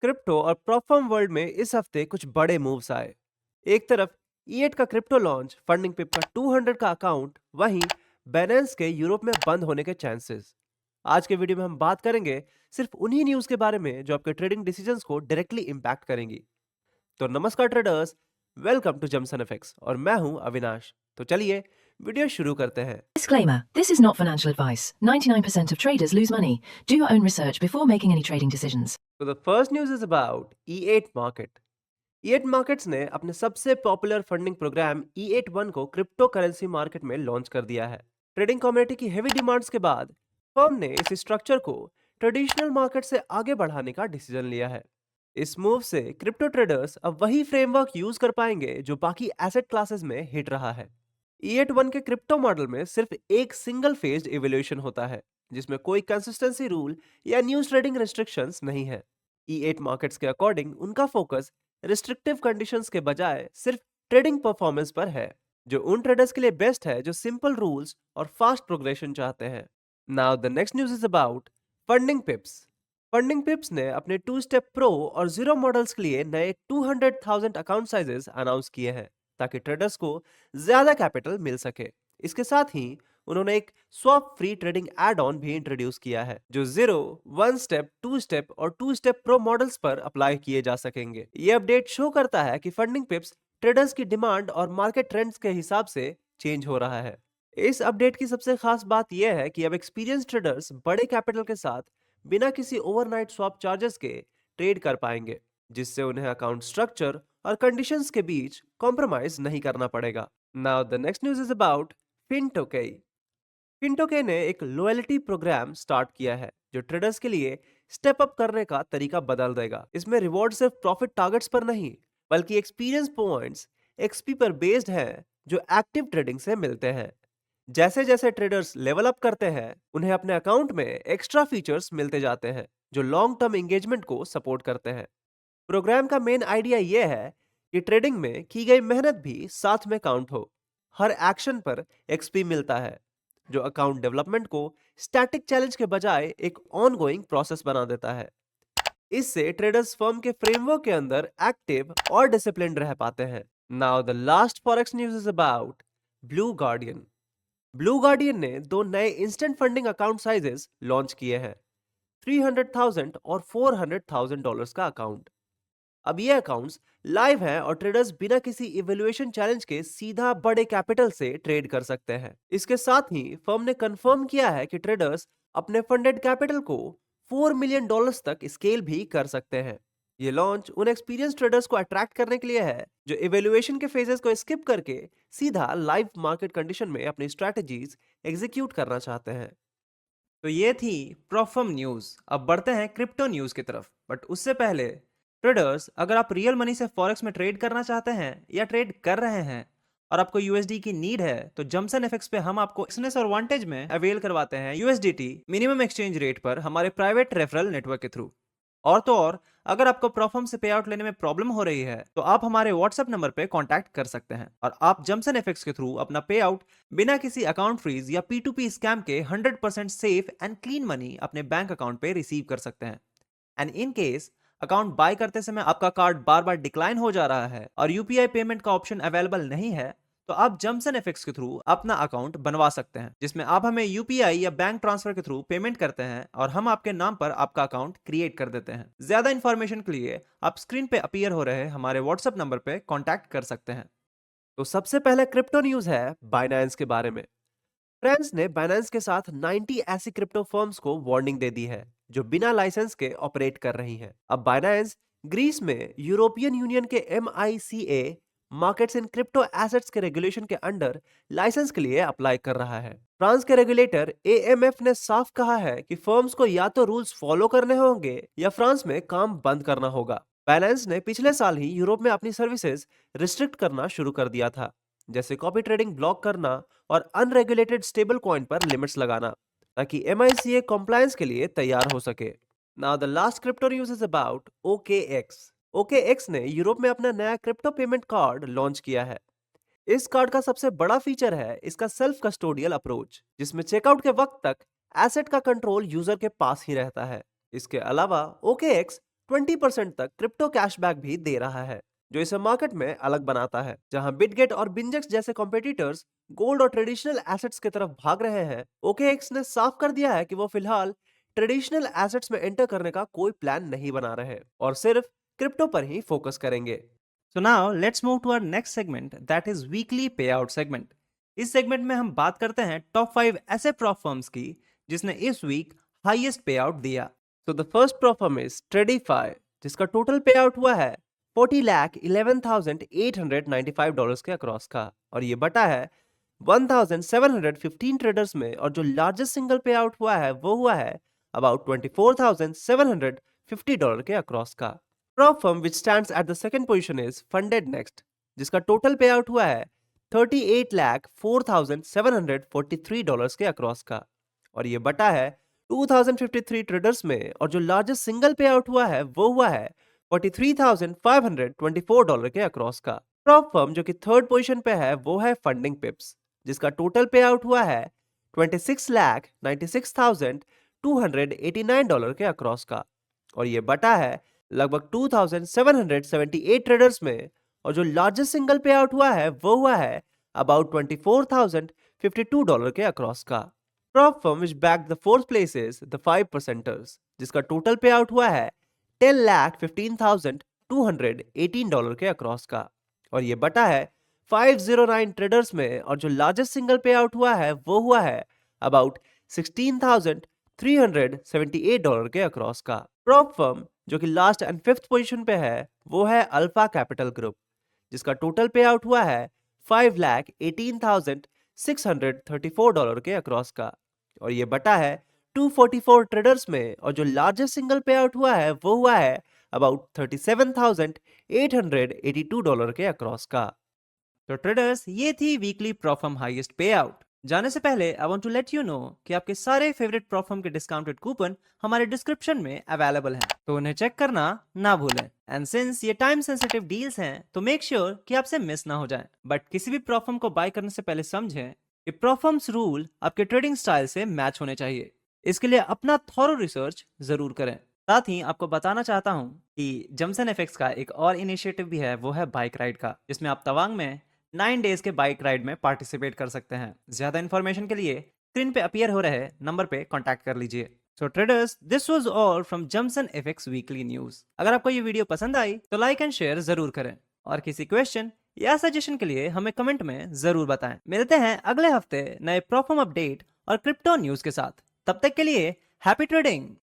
Crypto और प्रोफर्म world में इस हफ्ते कुछ बड़े मूव्स आए। एक तरफ ई8 का क्रिप्टो लॉन्च, फंडिंग पिप का 200 का अकाउंट, वहीं बैलेंस के यूरोप में बंद होने के चांसेस। आज के वीडियो में हम बात करेंगे सिर्फ उन्हीं न्यूज के बारे में जो आपके ट्रेडिंग डिसीजंस को डायरेक्टली इंपैक्ट करेंगी। तो नमस्कार traders, welcome to Jamson FX और मैं हूं अविनाश। तो चलिए वीडियो शुरू करते हैं। Disclaimer: this is not financial advice. 99% of traders lose money. Do your own research before making any trading decisions. तो the first news is about ई8 मार्केट। ई8 मार्केट्स ने अपने सबसे पॉपुलर फंडिंग प्रोग्राम ई8 को क्रिप्टो करेंसी मार्केट में launch कर दिया है। ट्रेडिंग कम्युनिटी की हेवी डिमांड्स के बाद फर्म ने इस स्ट्रक्चर को ट्रेडिशनल मार्केट से आगे बढ़ाने का डिसीजन लिया है। इस मूव से क्रिप्टो ट्रेडर्स अब वही फ्रेमवर्क यूज कर पाएंगे जो बाकी एसेट क्लासेस में हिट रहा है। ई8 के क्रिप्टो मॉडल में सिर्फ एक सिंगल फेज्ड इवोल्यूशन होता है, जिसमें कोई कंसिस्टेंसी रूल या न्यूज ट्रेडिंग रिस्ट्रिक्शंस नहीं है। ई8 मार्केट्स के अकॉर्डिंग उनका फोकस रिस्ट्रिक्टिव कंडीशंस के बजाय सिर्फ ट्रेडिंग परफॉर्मेंस पर है, जो उन ट्रेडर्स के लिए बेस्ट है जो सिंपल रूल्स और फास्ट प्रोग्रेशन चाहते हैं। Now the next news is about funding पिप्स। Funding पिप्स ने अपने 2 स्टेप प्रो और जीरो मॉडल्स के लिए नए 200,000 अकाउंट साइजेस अनाउंस किए हैं, ताकि ट्रेडर्स को ज्यादा कैपिटल मिल सके। इसके साथ ही उन्होंने एक swap free trading add on भी इंट्रोड्यूस किया है, जो 0, 1 स्टेप, 2 स्टेप और 2 स्टेप प्रो मॉडल्स पर अप्लाई किए जा सकेंगे। ये अपडेट शो करता है कि फंडिंग पिप्स ट्रेडर्स की डिमांड और मार्केट ट्रेंड्स के हिसाब से चेंज हो रहा है। इस अपडेट की सबसे खास बात यह है कि अब एक्सपीरियंस ट्रेडर्स बड़े कैपिटल के साथ बिना किसी ओवरनाइट स्वैप चार्जेस के ट्रेड कर पाएंगे, जिससे उन्हें अकाउंट स्ट्रक्चर और कंडीशंस के बीच कॉम्प्रोमाइज नहीं करना पड़ेगा। Now the next news is about FinTokei. FinTokei ने एक लॉयल्टी प्रोग्राम स्टार्ट किया है, जो ट्रेडर्स के लिए स्टेप अप करने का तरीका बदल देगा। इसमें रिवॉर्ड सिर्फ प्रॉफिट टारगेट्स पर नहीं, बल्कि एक्सपीरियंस पॉइंट्स, एक्सपी पर बेस्ड है, जो एक्टिव ट्रेडिंग से मिलते हैं। जैसे जैसे ट्रेडर्स लेवल अप करते हैं, उन्हें अपने अकाउंट में एक्स्ट्रा फीचर्स मिलते जाते हैं, जो लॉन्ग टर्म एंगेजमेंट को सपोर्ट करते हैं। प्रोग्राम का मेन आइडिया यह है कि ट्रेडिंग में की गई मेहनत भी साथ में काउंट हो। हर एक्शन पर एक्सपी मिलता है, जो अकाउंट डेवलपमेंट को स्टैटिक चैलेंज के बजाय एक ऑनगोइंग प्रोसेस बना देता है। इससे ट्रेडर्स फर्म के फ्रेमवर्क के अंदर एक्टिव और डिसिप्लिन्ड रह पाते हैं। Now the last forex news is about blue guardian. Blue guardian ने दो नए instant funding account sizes launch किए हैं, 300,000 और $400,000 का अकाउंट। अब ये अकाउंट्स लाइव हैं और ट्रेडर्स बिना किसी इवैल्यूएशन चैलेंज के सीधा बड़े कैपिटल से ट्रेड कर सकते हैं। इसके साथ ही फर्म ने कंफर्म किया है कि ट्रेडर्स अपने फंडेड कैपिटल को $4 मिलियन तक स्केल भी कर सकते हैं। ये लॉन्च उन एक्सपीरियंस ट्रेडर्स को अट्रैक्ट करने के लिए है, जो इवैल्यूएशन के फेजेस को स्किप करके सीधा लाइव मार्केट कंडीशन में अपनी स्ट्रैटेजीज एग्जीक्यूट करना चाहते हैं। तो ये थी प्रोफर्म न्यूज। अब बढ़ते हैं क्रिप्टो न्यूज की तरफ, बट उससे पहले ट्रेडर्स, अगर आप रियल मनी से फॉरेक्स में ट्रेड करना चाहते हैं या ट्रेड कर रहे हैं और आपको यूएसडी की नीड है, तो जमसन एफएक्स पे हम आपको एक्सनेस और वांटेज में अवेल करवाते हैं यूएसडीटी मिनिमम एक्सचेंज रेट पर हमारे प्राइवेट रेफरल नेटवर्क के थ्रू। और तो और, अगर आपको प्रोफर्म से पे आउट लेने में प्रॉब्लम हो रही है, तो आप हमारे व्हाट्सएप नंबर पे कांटेक्ट कर सकते हैं और आप जमसन एफएक्स के थ्रू अपना पे आउट बिना किसी अकाउंट फ्रीज या P2P स्कैम के 100% सेफ एंड क्लीन मनी अपने बैंक अकाउंट पे रिसीव कर सकते हैं। And in case account by करते समय आपका कार्ड बार बार डिक्लाइन हो जा रहा है और यूपीआई पेमेंट का ऑप्शन अवेलेबल नहीं है, तो आप जमसन एफएक्स के थ्रू अपना अकाउंट बनवा सकते हैं, जिसमें आप हमें यूपीआई या बैंक ट्रांसफर के थ्रू पेमेंट करते हैं और हम आपके नाम पर आपका अकाउंट क्रिएट कर देते हैं। ज्यादा इंफॉर्मेशन के लिए आप स्क्रीन पे अपीयर हो रहे हमारे व्हाट्सएप नंबर पे कांटेक्ट कर सकते हैं। तो सबसे पहले क्रिप्टो न्यूज है बाइनेंस के बारे में। फ्रांस ने बाइनेंस के साथ 90 ऐसी क्रिप्टो फर्म्स को वार्निंग दे दी है, जो बिना लाइसेंस के ऑपरेट कर रही हैं। अब बाइनेंस ग्रीस में यूरोपियन यूनियन के MICA markets in crypto assets के रेगुलेशन के अंडर लाइसेंस के लिए अप्लाई कर रहा है। फ्रांस के रेगुलेटर AMF ने साफ कहा है कि फर्म्स को या तो रूल्स फॉलो करने होंगे या फ्रांस में काम बंद करना होगा। बाइनेंस ने पिछले साल ही यूरोप में अपनी सर्विसेज रिस्ट्रिक्ट करना शुरू कर दिया था, जैसे कॉपी ट्रेडिंग ब्लॉक करना और अनरेगुलेटेड स्टेबल कॉइन पर लिमिट्स लगाना, ताकि MICA कॉम्प्लायंस के लिए तैयार हो सके। Now the last crypto news is about OKX। OKX ने यूरोप में अपना नया क्रिप्टो पेमेंट कार्ड लॉन्च किया है। इस कार्ड का सबसे बड़ा फीचर है इसका सेल्फ कस्टोडियल अप्रोच, जिसमें चेकआउट के वक्त तक एसेट का कंट्रोल यूजर के पास ही रहता है। इसके अलावा OKX 20% तक क्रिप्टो कैशबैक भी दे रहा है, जो इसे मार्केट में अलग बनाता है। जहां बिटगेट और बिंजेक्स जैसे कॉम्पिटिटर्स गोल्ड और ट्रेडिशनल एसेट्स की तरफ भाग रहे हैं, OKX ने साफ कर दिया है कि वो फिलहाल ट्रेडिशनल एसेट्स में एंटर करने का कोई प्लान नहीं बना रहे और सिर्फ क्रिप्टो पर ही फोकस करेंगे। So now let's move to our next segment, that is weekly payout segment. इस सेगमेंट में हम बात करते हैं टॉप 5 ऐसे प्रॉप फर्म्स की जिसने इस वीक हाईएस्ट पे आउट दिया। तो the first prop firm is Tradeify, जिसका टोटल पे आउट हुआ है 40,11,895 के अक्रॉस का, और ये बटा है 1,715 ट्रेडर्स में, और जो लार्जेस्ट सिंगल पे आउट हुआ है वो हुआ है अबाउट $24,750 के अक्रॉस का। Prop firm which stands at the second position is funded next, जिसका टोटल पे आउट हुआ है $38,04,743 के अक्रॉस का, और ये बटा है 2053 ट्रेडर्स में, और जो लार्जेस्ट सिंगल पे आउट हुआ है वो हुआ है $43,524 के अक्रॉस का। प्रॉप फर्म जो कि थर्ड पोजीशन पे है वो है फंडिंग पिप्स, जिसका टोटल पे आउट हुआ है $26,96,289 के अक्रॉस का, और ये बटा है लगभग 2778 ट्रेडर्स में, और जो लार्जेस्ट सिंगल पे आउट हुआ है वो हुआ है अबाउट $24,052 के अक्रॉस का। Prop firm which back the fourth place is the 5%ers, जिसका टोटल पे आउट हुआ है $10,15,218 के अक्रॉस का, और ये बटा है 509 ट्रेडर्स में, और जो लार्जेस्ट सिंगल पे आउट हुआ है वो हुआ है अबाउट $16,378 के अक्रॉस का। प्रॉप फर्म जो कि लास्ट एंड फिफ्थ पोजीशन पे है वो है अल्फा कैपिटल ग्रुप, जिसका टोटल पे आउट हुआ है $5,18,634 के अक्रॉस का, और ये बटा है 244 ट्रेडर्स में, और जो लार्जेस्ट सिंगल पे आउट हुआ है वो हुआ है अबाउट $37,882 के अक्रॉस का। तो ट्रेडर्स, ये थी weekly prop firm highest pay out. जाने से पहले I want to let you know कि आपके सारे फेवरेट प्रॉफर्म के डिस्काउंटेड कूपन हमारे डिस्क्रिप्शन में अवेलेबल हैं, तो उन्हें चेक करना ना भूलें। एंड सिंस ये टाइम सेंसिटिव डील्स हैं तो मेक श्योर कि आपसे मिस ना हो जाए। बट किसी भी प्रॉफर्म को बाय करने से पहले समझें कि प्रॉफर्म्स रूल आपके ट्रेडिंग स्टाइल से मैच होने चाहिए। इसके लिए अपना थॉरो रिसर्च जरूर करें। साथ ही आपको बताना चाहता हूँ कि जमसन एफएक्स का एक और इनिशिएटिव भी है, वो है बाइक राइड का, जिसमें आप तवांग में 9 डेज के बाइक राइड में पार्टिसिपेट कर सकते हैं। ज्यादा इन्फॉर्मेशन के लिए स्क्रीन पे अपीयर हो रहे नंबर पे कांटेक्ट कर लीजिए। So traders, this was all from Jamson FX weekly news. अगर आपको ये वीडियो पसंद आई तो लाइक एंड शेयर जरूर करें, और किसी क्वेश्चन या सजेशन के लिए हमें कमेंट में जरूर बताएं। मिलते हैं अगले हफ्ते नए प्रॉफर्म अपडेट और क्रिप्टो न्यूज के साथ। तब तक के लिए हैप्पी ट्रेडिंग।